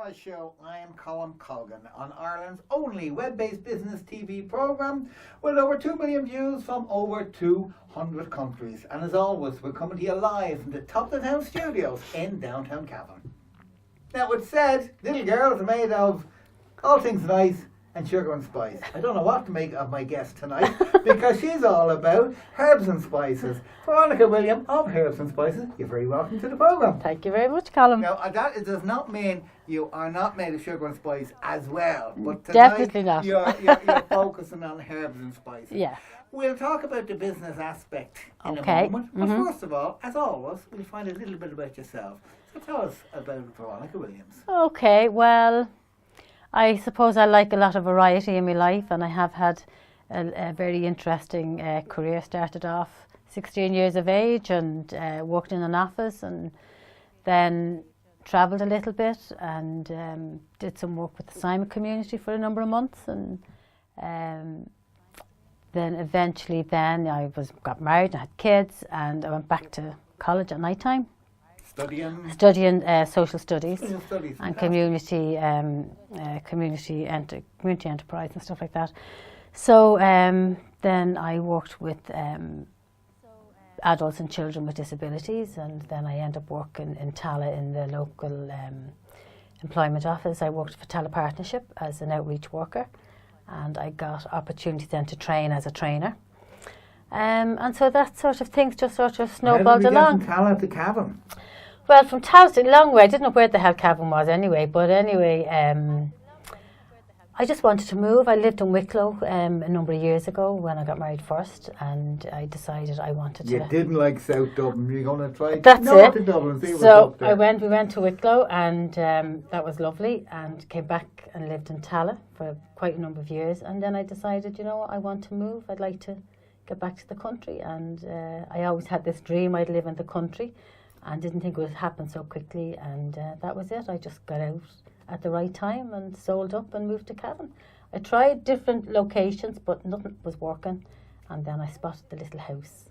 Breakfast Show. I am Colm on Ireland's only web-based business TV programme with over 2 million views from over 200 countries. And as always, we're coming to you live from the top of the town studios in downtown Cavan. Now, it's said little girls are made of all things nice and sugar and spice. I don't know what to make of my guest tonight because she's all about herbs and spices. Veronica William of Herbs and Spices, you're very welcome to the programme. Thank you very much, Colm. Now, that does not mean you are not made of sugar and spice as well. But tonight, definitely not. You're focusing on herbs and spices. Yeah. We'll talk about the business aspect in a moment. But first of all, as always, we'll find a little bit about yourself. So tell us about Veronica Williams. Okay, well, I suppose I like a lot of variety in my life, and I have had a very interesting career. Started off 16 years of age and worked in an office, and then travelled a little bit and did some work with the Simon community for a number of months, and then eventually I got married and had kids, and I went back to college at night time. Studying social studies and community enterprise and stuff like that. So then I worked with adults and children with disabilities, and then I ended up working in Tala in the local employment office. I worked for Tala Partnership as an outreach worker, and I got opportunities then to train as a trainer. And so that sort of things just sort of snowballed along. How did you get from Tala to Cavan? Well, from Tala to a long way. I didn't know where the hell Cavan was anyway. But anyway, I just wanted to move. I lived in Wicklow a number of years ago when I got married first, and I decided I wanted to. You didn't like South Dublin. You're going to try. That's north it. To Dublin. See so what's up there. we went to Wicklow, and that was lovely. And came back and lived in Tala for quite a number of years. And then I decided, you know what, I want to move. I'd like to get back to the country, and I always had this dream I'd live in the country. And didn't think it would happen so quickly, and that was it. I just got out at the right time and sold up and moved to Cavan. I tried different locations, but nothing was working, and then I spotted the little house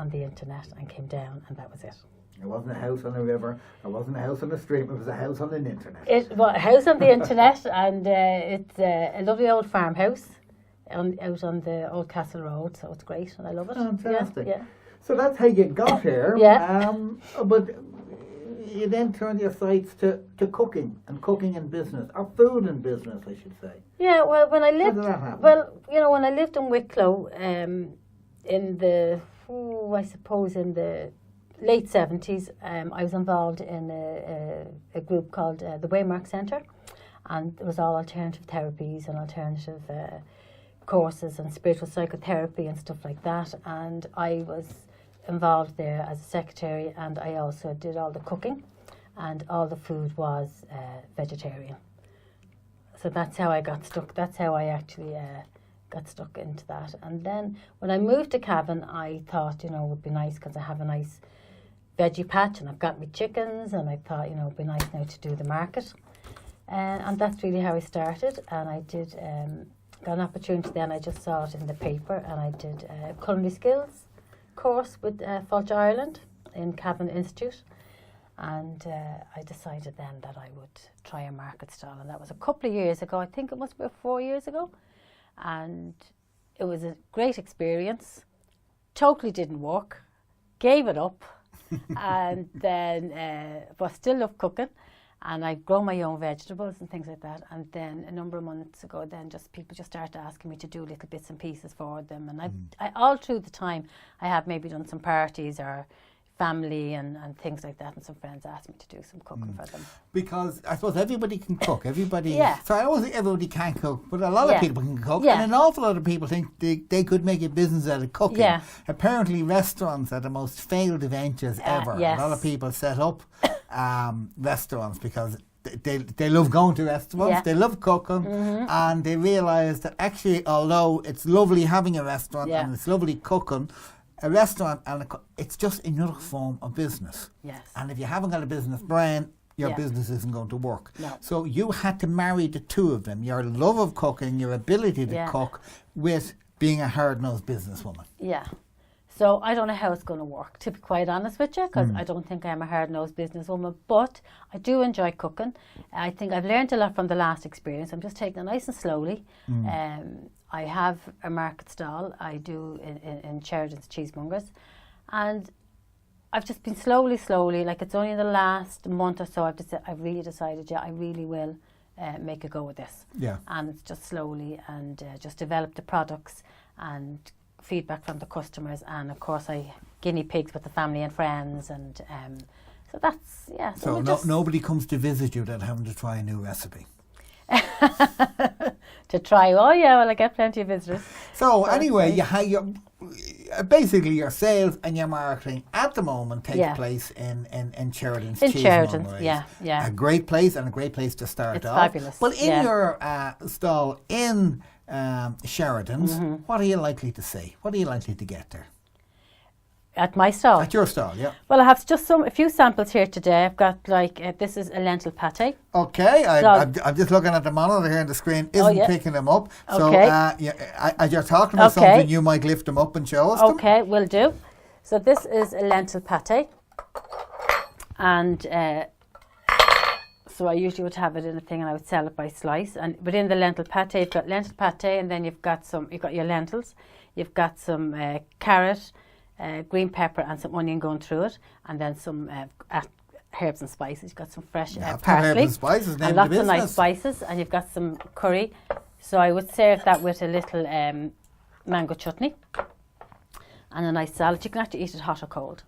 on the internet and came down, and that was it. It wasn't a house on a river, it wasn't a house on a stream, it was a house on the internet. It was a house on the internet, and it's a lovely old farmhouse out on the Old Castle Road, so it's great, and I love it. Fantastic. Yeah. So that's how you got here. Yeah. But you then turned your sights to cooking and business, or food and business, I should say. Yeah. Well, when I lived, How did that happen? well, when I lived in Wicklow, in the late 70s, I was involved in a group called the Waymark Centre, and it was all alternative therapies and alternative courses and spiritual psychotherapy and stuff like that. And I was involved there as a secretary, and I also did all the cooking, and all the food was vegetarian. So that's how I got stuck. That's how I actually got stuck into that. And then when I moved to Cavan, I thought, it would be nice because I have a nice veggie patch and I've got my chickens, and I thought, it'd be nice now to do the market. And that's really how I started. And I did got an opportunity then. I just saw it in the paper, and I did culinary skills course with Fulch Ireland in Cavan Institute, and I decided then that I would try a market stall, and that was a couple of years ago. I think it must be 4 years ago, and it was a great experience. Totally didn't work, gave it up, and then but still love cooking. And I grow my own vegetables and things like that. And then a number of months ago, then people just started asking me to do little bits and pieces for them. And I all through the time, I have maybe done some parties or family and things like that. And some friends asked me to do some cooking for them. Because I suppose everybody can cook. Everybody. Yeah. So I don't think everybody can cook, but a lot of people can cook. Yeah. And an awful lot of people think they could make a business out of cooking. Yeah. Apparently restaurants are the most failed ventures ever. Yes. A lot of people set up restaurants because they love going to restaurants, they love cooking, and they realise that actually, although it's lovely having a restaurant and it's lovely cooking, a restaurant it's just another form of business. Yes. And if you haven't got a business brain, your business isn't going to work. No. So you had to marry the two of them, your love of cooking, your ability to cook, with being a hard-nosed businesswoman. Yeah. So I don't know how it's going to work, to be quite honest with you, because I don't think I'm a hard-nosed businesswoman, but I do enjoy cooking. I think I've learned a lot from the last experience. I'm just taking it nice and slowly. I have a market stall. I do in Sheridan's Cheesemongers. And I've just been slowly, like it's only in the last month or so I've really decided, I really will make a go of this. Yeah. And it's just slowly and just develop the products and feedback from the customers, and of course I guinea pigs with the family and friends, and so that's So nobody comes to visit you without having to try a new recipe. To try, well, I get plenty of visitors. So anyway, you have basically your sales and your marketing at the moment takes place in Sheridan's in Cheesemongers. Sheridan's, yeah. A great place, and a great place to start It's off. fabulous. Well, in your stall in Sheridan's, what are you likely to see? What are you likely to get there? At my stall? At your stall, yeah. Well, I have just a few samples here today. I've got this is a lentil pate. Okay, I'm just looking at the monitor here on the screen, isn't picking them up. So as you're talking about something, you might lift them up and show us them. Okay, will do. So this is a lentil pate. And so I usually would have it in a thing and I would sell it by slice. And within the lentil pate, you've got lentil pate, and then you've got your lentils, you've got some carrot, green pepper and some onion going through it, and then some herbs and spices. You've got some fresh parsley, herbs and spices, and lots of nice spices, and you've got some curry. So I would serve that with a little mango chutney and a nice salad. You can actually eat it hot or cold.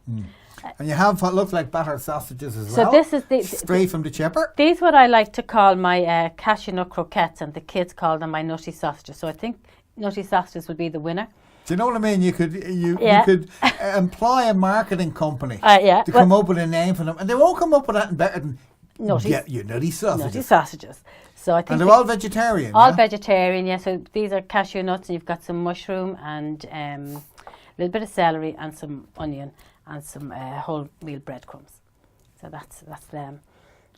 And you have what looks like battered sausages as well. So this is straight from the chipper. These what I like to call my cashew nut croquettes, and the kids call them my nutty sausages. So I think nutty sausages would be the winner. Do you know what I mean? You could employ a marketing company to come up with a name for them, and they won't come up with that better than get your nutty sausages. Nutty sausages. So I think and they're all vegetarian. All vegetarian, yeah. So these are cashew nuts, and you've got some mushroom and a little bit of celery and some onion and some whole meal breadcrumbs. So that's them.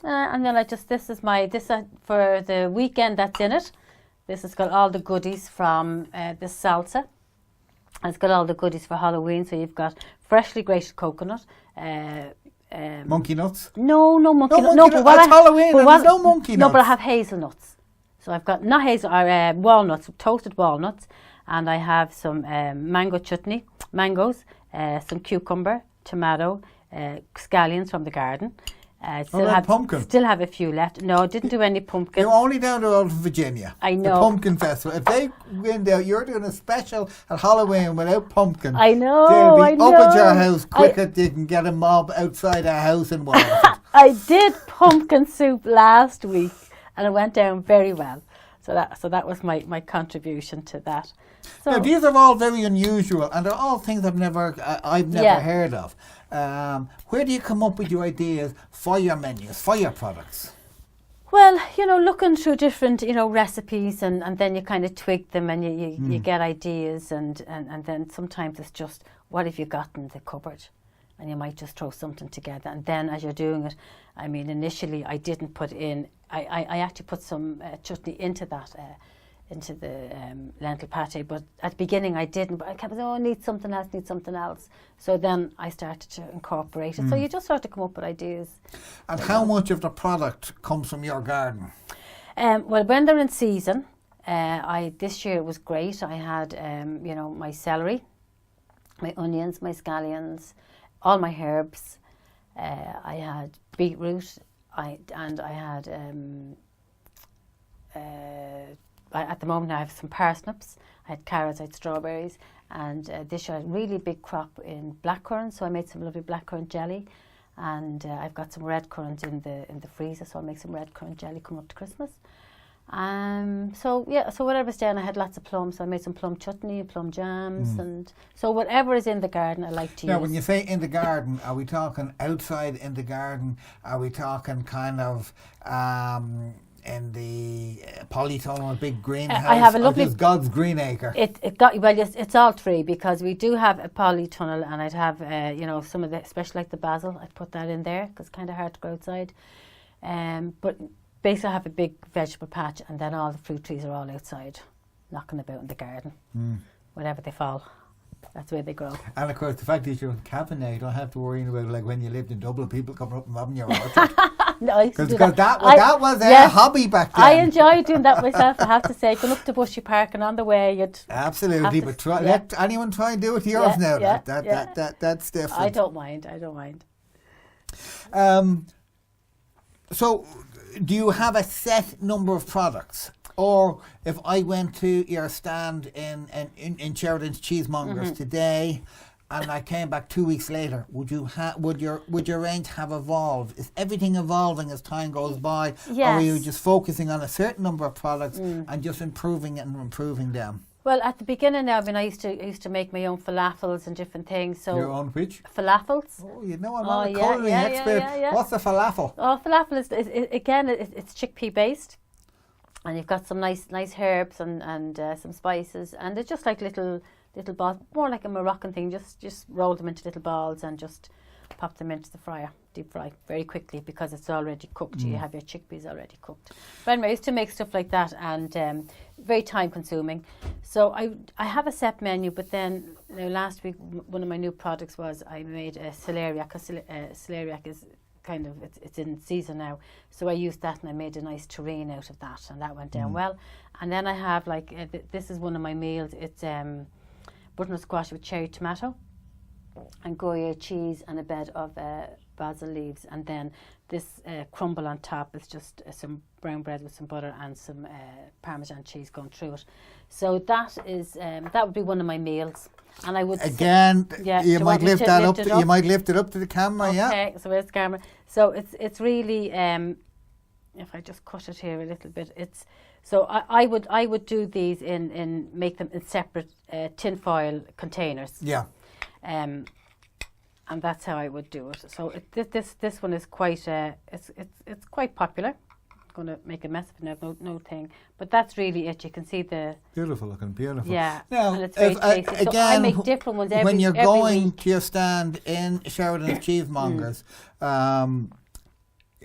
And then this is for the weekend that's in it. This has got all the goodies from the salsa. It's got all the goodies for Halloween. So you've got freshly grated coconut. Monkey nuts? No monkey nuts. No, but that's Halloween and there's no monkey nuts. No, but I have hazelnuts. So I've got not walnuts, toasted walnuts. And I have some mango chutney, mangoes, some cucumber, tomato, scallions from the garden. Pumpkin. Still have a few left. No, didn't do any pumpkin. You're only down the road from Virginia. I know. The pumpkin festival. If they win there, you're doing a special at Halloween without pumpkin. I know. They'll be up at your house quicker. You can get a mob outside our house in Waterford. I did pumpkin soup last week, and it went down very well. So that was my contribution to that. So now, these are all very unusual, and they're all things I've never heard of. Where do you come up with your ideas for your menus, for your products? Well, looking through different, recipes, and then you kind of tweak them, and you get ideas, and then sometimes it's just, what have you got in the cupboard? And you might just throw something together. And then as you're doing it, I mean, initially I didn't put in, I actually put some chutney into that, into the lentil pate, but at the beginning I didn't, but I kept saying, need something else. So then I started to incorporate it. So you just sort of come up with ideas. And how much of the product comes from your garden? Well, when they're in season, this year it was great. I had, my celery, my onions, my scallions, all my herbs. I had beetroot, and I had at the moment I have some parsnips, I had carrots, I had strawberries, and this year I had a really big crop in blackcurrant, so I made some lovely blackcurrant jelly, and I've got some red currant in the freezer, so I'll make some red currant jelly coming up to Christmas. So whatever's down, I had lots of plums, so I made some plum chutney, plum jams, and so whatever is in the garden I like to use. Now, when you say in the garden, are we talking outside in the garden? Are we talking kind of in the polytunnel, big greenhouse? I have a lovely, just God's green acre. It's all three, because we do have a polytunnel, and I'd have some of the, especially like the basil, I'd put that in there because it's kind of hard to go outside. But basically I have a big vegetable patch, and then all the fruit trees are all outside, knocking about in the garden, wherever they fall. That's where they grow. And of course, the fact that you're in Cavan now, you don't have to worry about like when you lived in Dublin, people coming up and robbing your orchard. No, I used to do Because that. that was a hobby back then. I enjoyed doing that myself, I have to say. Going up to Bushy Park and on the way you'd... Absolutely, but let anyone try and do it to yours now. That's different. I don't mind. So, do you have a set number of products? Or if I went to your stand in Sheridan's Cheesemongers today, and I came back 2 weeks later, would your range have evolved? Is everything evolving as time goes by? Yes. Or are you just focusing on a certain number of products and just improving them? Well, at the beginning now, I mean, I used to make my own falafels and different things. So your own which? Falafels. Oh, you know, I'm not a culinary expert. Yeah. What's a falafel? Oh, falafel is it's chickpea based, and you've got some nice herbs and some spices, and they're just like little balls, more like a Moroccan thing. Just roll them into little balls and just pop them into the fryer, deep fry very quickly because it's already cooked. You have your chickpeas already cooked. But anyway, I used to make stuff like that, and very time consuming. So I have a set menu, but then last week one of my new products was I made a celeriac. Celeriac is kind of it's in season now, so I used that and I made a nice terrine out of that, and that went down well. And then I have this is one of my meals. It's butternut squash with cherry tomato and Gruyere cheese and a bed of basil leaves, and then this crumble on top is just some brown bread with some butter and some Parmesan cheese going through it. So that is that would be one of my meals, and I would you might lift that up. You might lift it up to the camera. Okay, so where's the camera? So it's really if I just cut it here a little bit, it's so I would do these in make them in separate tinfoil containers. Yeah. And that's how I would do it. So this one is quite it's quite popular. I'm going to make a mess of it now, no thing. But that's really it. You can see the beautiful looking. Yeah. Now, and it's very tasty. again, so I make different ones every when you're every going week. to your stand in Sheridan's Cheesemongers,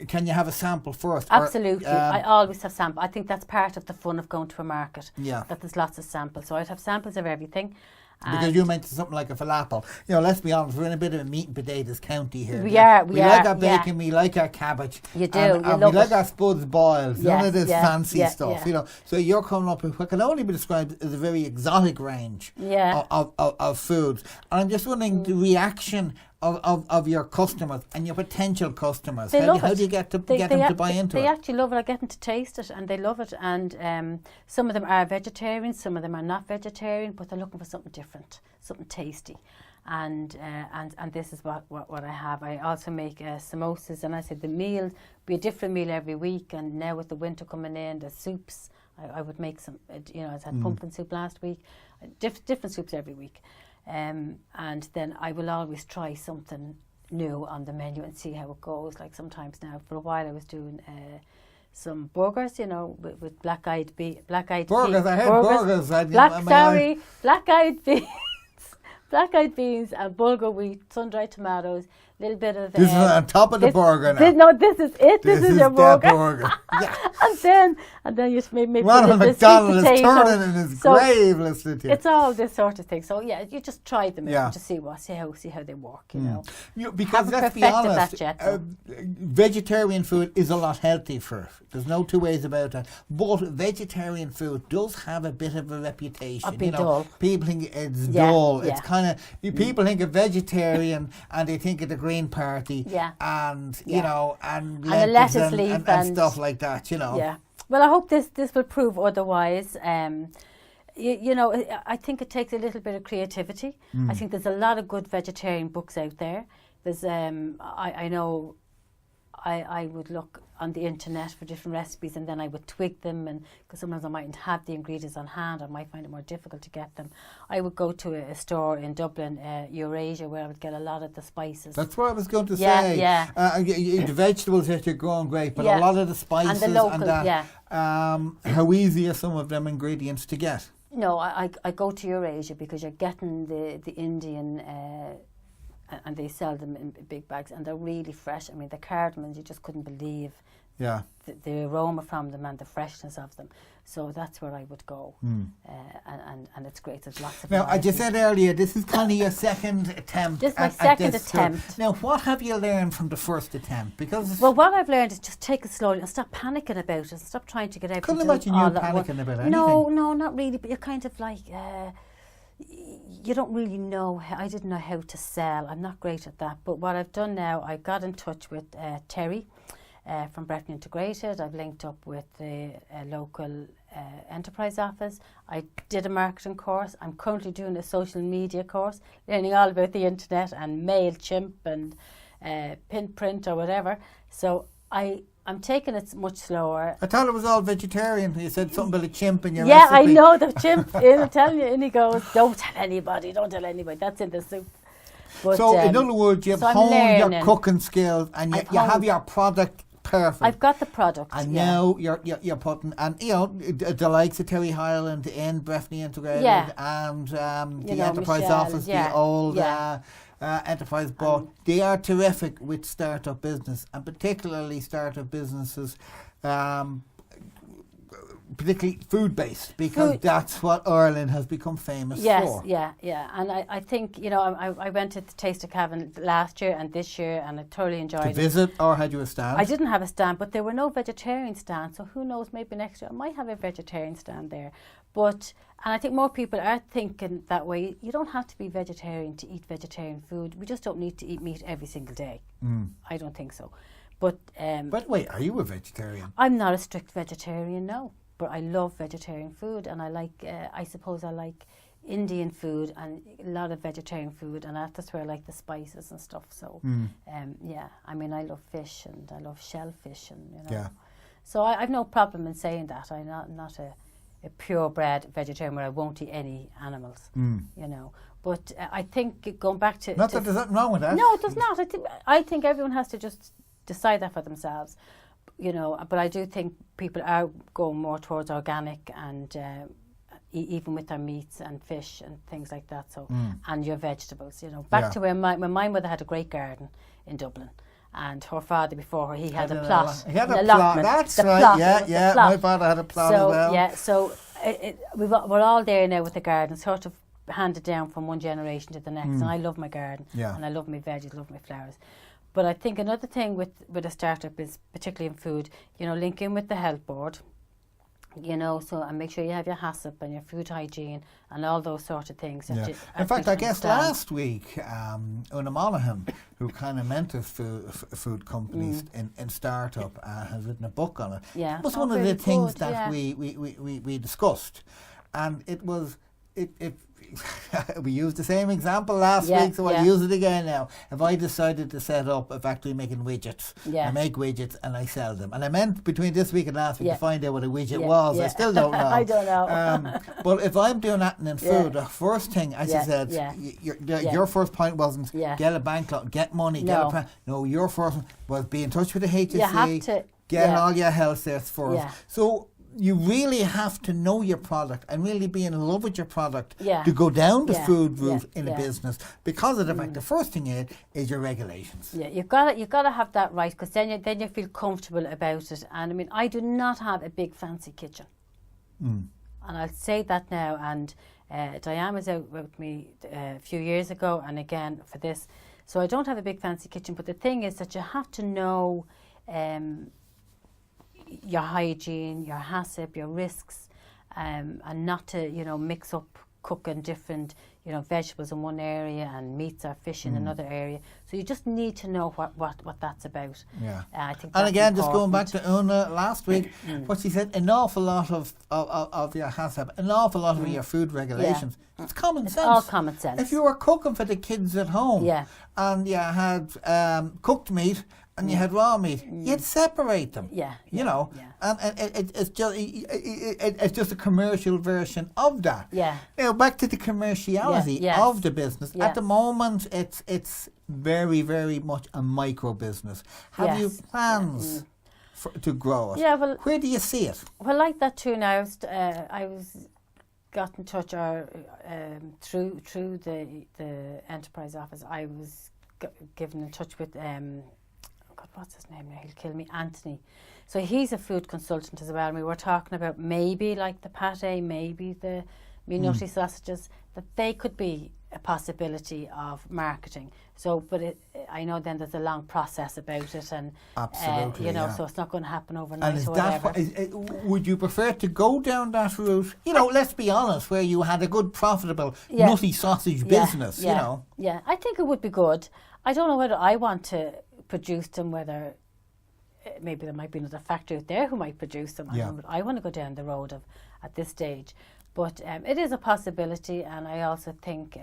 can you have a sample first? Absolutely. I always have samples. I think that's part of the fun of going to a market. Yeah. That there's lots of samples. So I'd have samples of everything. Because you mentioned something like a falafel. You know, let's be honest, we're in a bit of a meat and potatoes county here. We are. We like our bacon, we like our cabbage. You do. And we like our spuds boiled. None of this fancy stuff. Yeah. You know, so you're coming up with what can only be described as a very exotic range of foods. And I'm just wondering the reaction of your customers and your potential customers. How do you get them to buy into it? They actually love it. I get them to taste it, and they love it. And some of them are vegetarian, some of them are not vegetarian, but they're looking for something different, something tasty. And this is what I have. I also make samosas, and I said the meal be a different meal every week. And now with the winter coming in, the soups, I would make some. You know, I had pumpkin soup last week, different soups every week. And then I will always try something new on the menu and see how it goes. Like sometimes now, for a while I was doing some burgers, you know, with black-eyed beans. Burgers, I had burgers. Black-eyed beans. Black-eyed beans and bulgur wheat, sun-dried tomatoes, a little bit of... This is on top of the burger now. This is it. This is your burger. Yeah. and then you maybe Ronald McDonald is turning in his grave listening to you. It's all this sort of thing. So yeah, you just try them out to see how they work, you know. Because let's be honest, vegetarian food is a lot healthier. There's no two ways about that. But vegetarian food does have a bit of a reputation. Dull. People think it's dull. It's kind of people think of vegetarian and they think of the Green Party and you know and the lettuce leaf and stuff like that. You know. Yeah. Well, I hope this will prove otherwise. You know, I think it takes a little bit of creativity. I think there's a lot of good vegetarian books out there. There's I know I would look on the internet for different recipes and then I would twig them, and because sometimes I mightn't have the ingredients on hand, I might find it more difficult to get them. I would go to a store in Dublin, Eurasia, where I would get a lot of the spices. That's what I was going to say. Yeah. The vegetables that you're growing great, but a lot of the spices and the local, and that. How easy are some of them ingredients to get? No, I go to Eurasia because you're getting the Indian. And they sell them in big bags, and they're really fresh. I mean, the cardamoms, you just couldn't believe Yeah. the aroma from them and the freshness of them. So that's where I would go. And it's great. There's lots of Now, as you variety. said earlier, this is kind of your second attempt. This is my at second this stuff. attempt. Now, what have you learned from the first attempt? Because Well, what I've learned is just take it slowly and stop panicking about it and stop trying to get everything couldn't done imagine you all at once. panicking about anything. No, not really. But you're kind of like, you don't really know. I didn't know how to sell. I'm not great at that. But what I've done now, I got in touch with Terry from Breton Integrated. I've linked up with the local enterprise office. I did a marketing course. I'm currently doing a social media course, learning all about the internet and MailChimp and Pinprint or whatever. So I'm taking it much slower. I thought it was all vegetarian. You said something about a chimp in your Yeah, recipe. I know the chimp. I'm telling you, and he goes, don't tell anybody, that's in the soup. But, So, in other words, you've so I'm honed your learning. cooking skills and you have your product perfect. I've got the product. And yeah. now you're putting, and you know, the likes of Terry Highland in Breton Integrated and the know, Enterprise Michelle, Office, the old Enterprise, but they are terrific with startup business, and particularly startup businesses, particularly food-based, because that's what Ireland has become famous for. Yes, yeah. And I think, you know, I went to the Taste of Cavan last year and this year, and I thoroughly enjoyed it. To visit, or had you a stand? I didn't have a stand, but there were no vegetarian stands, so who knows, maybe next year I might have a vegetarian stand there. But, and I think more people are thinking that way. You don't have to be vegetarian to eat vegetarian food. We just don't need to eat meat every single day. I don't think so. But wait, are you a vegetarian? I'm not a strict vegetarian, no. But I love vegetarian food, and I like, I suppose I like Indian food and a lot of vegetarian food, and that's where I like the spices and stuff. So, yeah, I mean, I love fish and I love shellfish, and you know. Yeah. So I've no problem in saying that. I'm not a purebred vegetarian where I won't eat any animals, you know. But I think going back to... Not that there's nothing wrong with that. No, there's not. I think everyone has to just decide that for themselves. You know, but I do think people are going more towards organic and even with their meats and fish and things like that. So and your vegetables, you know. Back to where my mother had a great garden in Dublin, and her father before her, he had a plot. He had an a allotment. plot. That's the right. Plot. Yeah. My father had a plot as well. Yeah, so we're all there now with the garden, sort of handed down from one generation to the next. And I love my garden, and I love my veggies, love my flowers. But I think another thing with a startup is, particularly in food, you know, link in with the health board, you know, so and make sure you have your HACCP and your food hygiene and all those sort of things. Yeah. In fact, I guess last week, Una Monaghan, who kind of mentors food companies in startup, has written a book on it. Yeah. It was one of the things that we discussed, and it was we used the same example last week, so I'll use it again now. If I decided to set up a factory making widgets, I make widgets and I sell them. And I meant between this week and last week to find out what a widget was. I still don't know. I don't know. But if I'm doing that in food, the first thing, as you said, your first point wasn't get a bank loan, get money, no, your first one was be in touch with the HSE, you have to, get all your health certs first. So you really have to know your product and really be in love with your product to go down the food route in a business, because of the fact the first thing is your regulations. Yeah, you've got to have that right, because then you feel comfortable about it. And I mean, I do not have a big fancy kitchen, and I'll say that now. And Diane was out with me a few years ago, and again for this. So I don't have a big fancy kitchen, but the thing is that you have to know your hygiene, your HACCP, your risks, and not to, you know, mix up cooking different, you know, vegetables in one area and meats or fish in another area. So you just need to know what that's about. Yeah. I think and again, important. Just going back to Una last week, what she said, an awful lot of your HACCP, an awful lot of your food regulations, it's common sense. It's all common sense. If you were cooking for the kids at home and you had cooked meat and you had raw meat, you'd separate them. You know, and it's just a commercial version of that. Now back to the commerciality of the business. At the moment, it's very, very much a micro business. Have you plans to grow it? Yeah, well, where do you see it? Well, like that too. Now I was got in touch through the enterprise office. I was given in touch with. God, what's his name now? He'll kill me. Anthony. So he's a food consultant as well. And we were talking about maybe like the pate, maybe the nutty sausages, that they could be a possibility of marketing. So, but I know then there's a long process about it, and absolutely, so it's not going to happen overnight. And is or that whatever. would you prefer to go down that route? Let's be honest, where you had a good, profitable nutty sausage business. Yeah, I think it would be good. I don't know whether I want to produce them, whether maybe there might be another factory out there who might produce them. I want to go down the road of at this stage. But it is a possibility, and I also think,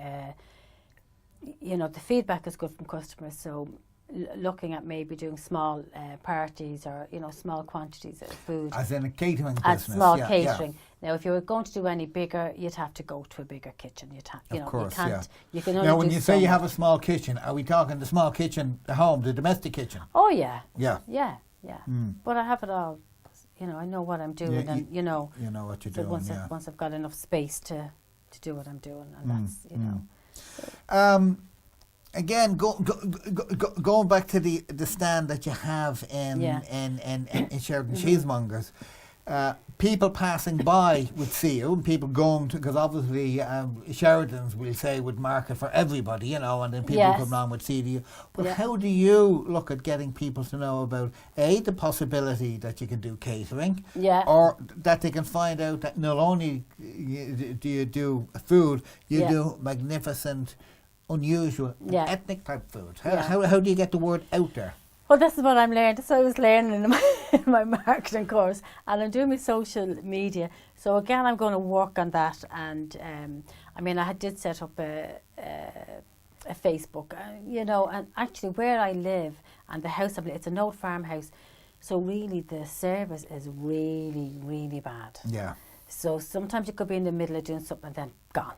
the feedback is good from customers. So looking at maybe doing small parties or, small quantities of food. As in a catering business. As small catering. Yeah. Now, if you were going to do any bigger, you'd have to go to a bigger kitchen. Of course, you can't. You can only now, when you say you have a small kitchen, are we talking the small kitchen at home, the domestic kitchen? Oh, yeah. Yeah. Yeah. But I have it all. I know what I'm doing, and you know what you're doing. Once I've got enough space to do what I'm doing, and that's Again, going back to the stand that you have in Sheridan Cheesemongers, people passing by would see you, and people going to, because obviously Sheridan's, we'll say, would market for everybody, and then people come along would see you. But how do you look at getting people to know about the possibility that you can do catering, or that they can find out that not only do you do food, you do magnificent, unusual, ethnic type food. How do you get the word out there? Well, this is what I'm learning. So I was learning in my marketing course, and I'm doing my social media. So again, I'm going to work on that. And I did set up a Facebook, and actually where I live and the house it's an old farmhouse. So really, the service is really, really bad. Yeah. So sometimes you could be in the middle of doing something and then gone.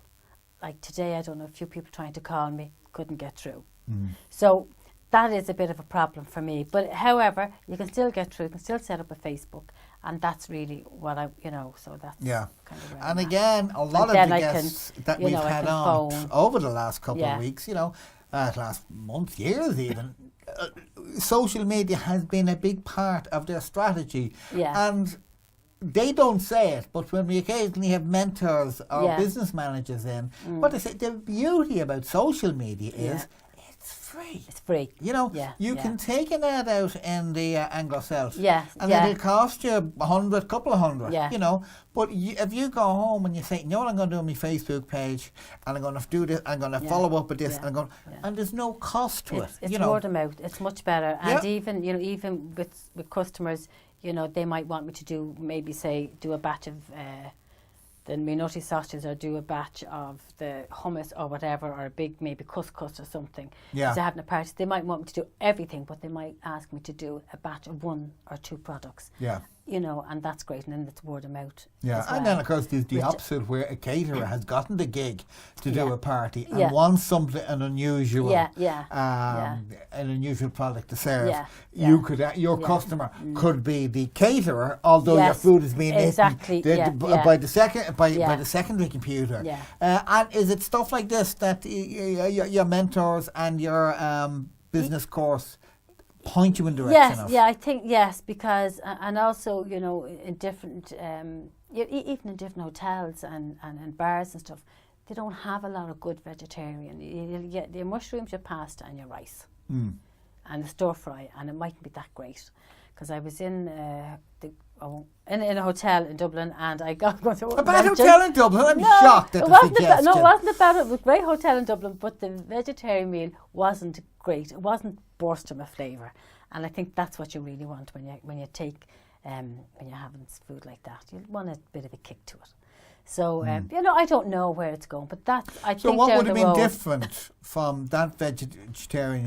Like today, I don't know, a few people trying to call me, couldn't get through. So that is a bit of a problem for me. But however, you can still get through, you can still set up a Facebook, and that's really what so that's kind of where And I'm again, a lot of the guests that we've had on over the last couple of weeks, last month, years even, social media has been a big part of their strategy. And they don't say it, but when we occasionally have mentors or business managers in, what they say, the beauty about social media is it's free. It's free. You can take an ad out in the Anglo-Celt, and it'll cost you couple of hundred, But if you go home and you say, what I'm going to do on my Facebook page, and I'm going to do this, I'm going to follow up with this, and there's no cost to it. It's word of mouth. It's much better. And even with customers, they might want me to do a batch of the nutty sausages, or do a batch of the hummus or whatever, or a big maybe couscous or something. Because they're having a party. They might want me to do everything, but they might ask me to do a batch of 1 or 2 products. And that's great, and then it's word of mouth. And then of course there's the opposite, where a caterer has gotten the gig to do a party and wants something, an unusual, an unusual product to serve. You could, your customer could be the caterer, although your food is being eaten by the secondary computer. And is it stuff like this that your mentors and your business course point you in direction of? I think yes, because and also in different even in different hotels and bars and stuff, they don't have a lot of good vegetarian. You'll get your mushrooms, your pasta, and your rice, and the stir fry, and it mightn't be that great. Because I was in a hotel in Dublin, and I got a bad hotel in Dublin. I'm shocked at the suggestion. It wasn't bad. It was a great hotel in Dublin, but the vegetarian meal wasn't great. It wasn't bursting with flavour, and I think that's what you really want when you take when you're having food like that. You want a bit of a kick to it. So I don't know where it's going, but think. So what would have been different from that vegetarian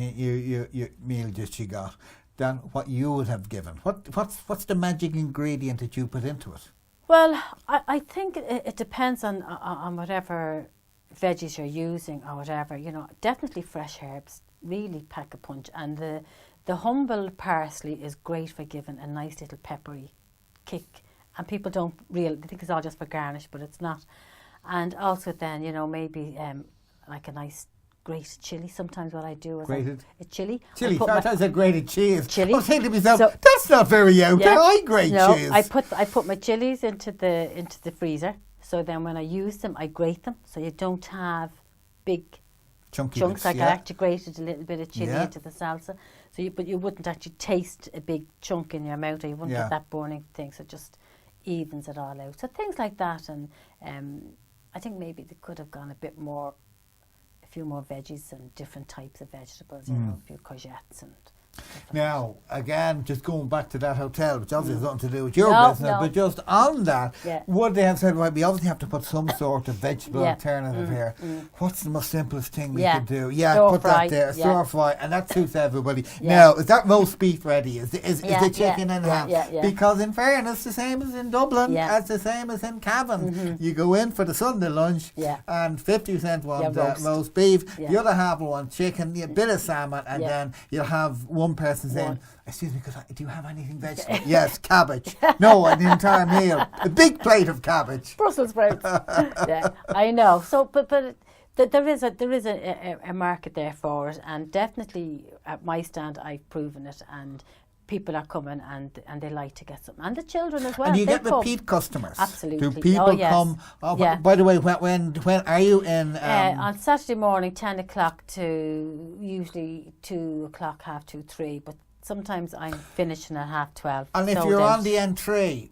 meal that you got than what you would have given? What's the magic ingredient that you put into it? Well, I think it depends on whatever veggies you're using or whatever. Definitely fresh herbs really pack a punch, and the humble parsley is great for giving a nice little peppery kick. And people they think it's all just for garnish, but it's not. And also then, maybe like a nice grated chili. Sometimes what I do is Grated? a chili. Chili. I put my- I said grated cheese. Chili. I was thinking to myself, So- that's not very out there. I grate no, cheese. I put my chilies into the freezer. So then when I use them, I grate them. So you don't have big Chunky chunks. bits, Like yeah. I actually grated a little bit of chili Yeah. into the salsa. So but you wouldn't actually taste a big chunk in your mouth, or you wouldn't Yeah. get that burning thing. So it just evens it all out. So things like that, and I think maybe they could have gone a few more veggies and different types of vegetables. You know, a few courgettes and. Now, again, just going back to that hotel, which obviously has nothing to do with your No, business, no. but just on that, Yeah. would they have said, right, we obviously have to put some sort of vegetable Yeah. alternative here. What's the most simplest thing we Yeah. could do? Yeah, Stir put fry, that there, yeah. stir fry, and that suits everybody. Yeah. Now, is that roast beef ready? Is Yeah, the chicken yeah, and yeah, ham? yeah. Because in fairness, the same as in Dublin, Yeah. as the same as in Cavan. You go in for the Sunday lunch, Yeah. and 50% want Yeah, roast. roast beef, Yeah. the other half will want chicken, a bit of salmon, and Yeah. then you'll have one person saying, One. excuse me, do you have anything vegetable? Yes, cabbage. No, an entire meal. A big plate of cabbage. Brussels sprouts. Yeah, I know. So, but there is a market there for it, and definitely at my stand I've proven it, and people are coming and they like to get something, and the children as well. And you they get come. repeat customers. Absolutely. Do people Oh, yes. come? Oh, Yeah. By the way, when are you in? On Saturday morning, 10 o'clock to usually 2 o'clock, half 2, 3, but sometimes I'm finishing at half 12. and if sold you're out. on the N3,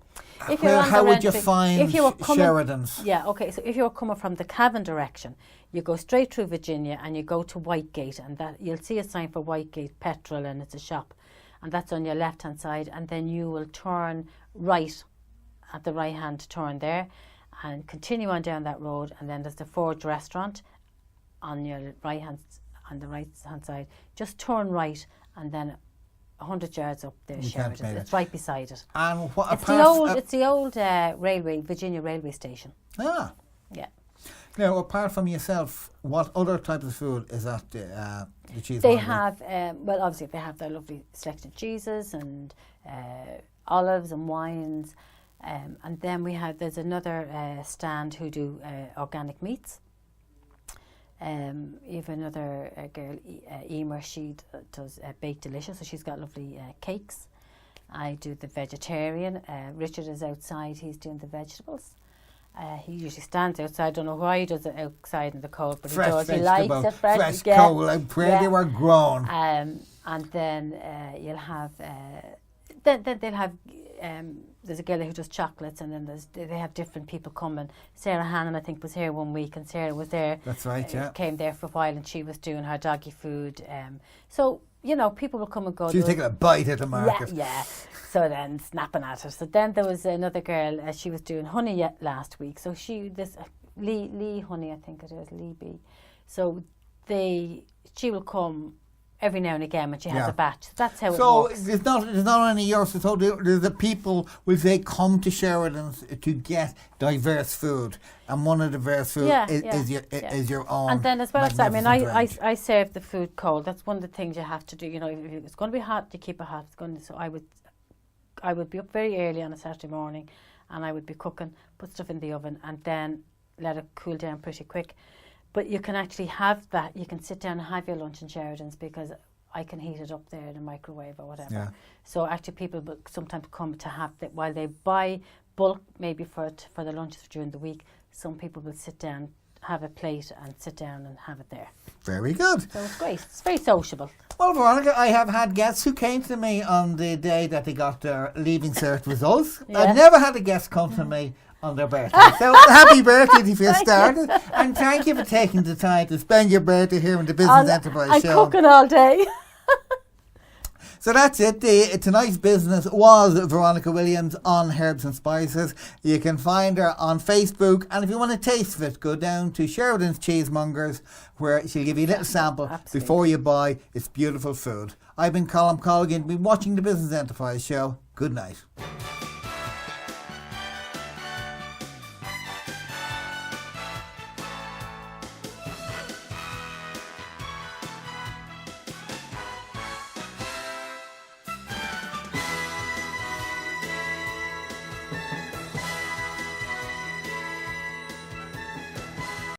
If you're on how the would you entry- find if you were coming- Sheridan's? Yeah, okay. So if you're coming from the Cavan direction, you go straight through Virginia and you go to Whitegate, and that you'll see a sign for Whitegate Petrol, and it's a shop, and that's on your left hand side, and then you will turn right at the right hand turn there, and continue on down that road, and then there's the Forge restaurant on your right hand side. Just turn right, and then 100 yards up there, You can't Sheridan's. make it. It's right beside it. And what It's apart the old Virginia railway station. Ah. Yeah. Now, apart from yourself, what other types of food is at the cheese? They market? have, well, obviously they have their lovely selection of cheeses and olives and wines. And then there's another stand who do organic meats. You have another girl, Emer, she does Baked Delicious, so she's got lovely cakes. I do the vegetarian. Richard is outside, he's doing the vegetables. He usually stands outside. I don't know why he does it outside in the cold, but Fresh he does. He vegetable, likes it fresh yeah. coal, like where they were grown. And then you'll have then they'll have there's a girl who does chocolates, and then they have different people coming. Sarah Hannon, I think, was here one week, and Sarah was there. That's right, yeah. Came there for a while, and she was doing her doggy food. So people will come and go. She's taking a bite at the market. Yeah. So then snapping at her. So then there was another girl. She was doing honey last week. So Lee Honey, I think it is, Lee B. So she will come every now and again when she has Yeah. a batch. That's how it So works. it's not only yours. So there's the people will they come to Sheridan's to get diverse food, and one of the diverse food is your own. And then as well as that, I mean, magnificent I serve the food cold. That's one of the things you have to do. If it's going to be hot, you keep it hot. So I would be up very early on a Saturday morning, and I would be cooking, put stuff in the oven, and then let it cool down pretty quick. But you can actually have that. You can sit down and have your lunch in Sheridan's, because I can heat it up there in a microwave or whatever. Yeah. So actually people will sometimes come to have that while they buy bulk, maybe for the lunches during the week. Some people will sit down, have a plate, and sit down and have it there. Very good. So it's great. It's very sociable. Well, Veronica, I have had guests who came to me on the day that they got their Leaving Cert results. Yeah. I've never had a guest come to me on their birthday. So happy birthday to you started, and thank you for taking the time to spend your birthday here in the Business Enterprise I'm Show. cooking all day. So that's it. Tonight's business was Veronica Williams on Herbs and Spices. You can find her on Facebook, and if you want a taste of it, go down to Sheridan's Cheesemongers, where she'll give you a little sample before you buy. It's beautiful food. I've been Colm Colgan, been watching the Business Enterprise Show. Good night.